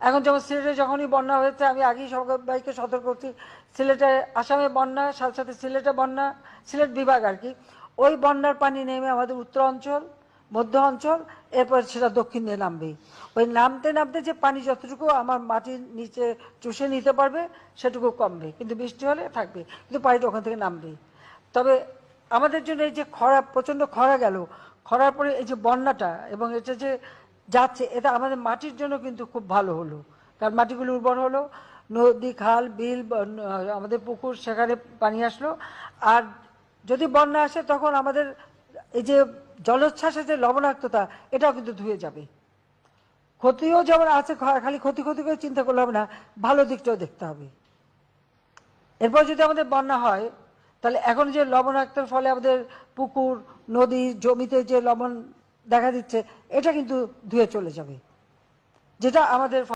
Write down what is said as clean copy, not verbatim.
এখন যেমন সিলেটে যখনই বন্যা হয়েছে, আমি আগেই সবাইকে সতর্ক করছি, সিলেটে আসামে বন্যা, সাথে সাথে সিলেটে বন্যা, সিলেট বিভাগ আর কি, ওই বন্যার পানি নেমে আমাদের উত্তর অঞ্চল, মধ্য অঞ্চল, এরপর সেটা দক্ষিণ দিয়ে নামবেই। ওই নামতে নামতে যে পানি যতটুকু আমার মাটির নিচে চুষে নিতে পারবে সেটুকু কমবে, কিন্তু বৃষ্টি হলে থাকবে, কিন্তু পানিটা ওখান থেকে নামবেই। তবে আমাদের জন্য এই যে খরা, প্রচণ্ড খরা গেল, খরার পরে এই যে বন্যাটা এবং এটা যে যাচ্ছে, এটা আমাদের মাটির জন্য কিন্তু খুব ভালো হলো, কারণ মাটিগুলো উর্বর হলো, নদী খাল বিল আমাদের পুকুর সেখানে পানি আসলো। আর যদি বন্যা আসে তখন আমাদের এই যে জলোচ্ছ্বাসের যে লবণাক্ততা, এটাও কিন্তু ধুয়ে যাবে। ক্ষতিও যেমন আছে, খালি ক্ষতি ক্ষতি করে চিন্তা করলে হবে না, ভালো দিকটাও দেখতে হবে। এরপর যদি আমাদের বন্যা হয়, তাহলে এখন যে লবণাক্তের ফলে আমাদের পুকুর নদী জমিতে যে লবণ দেখা দিচ্ছে, এটা কিন্তু ধুয়ে চলে যাবে, যেটা আমাদের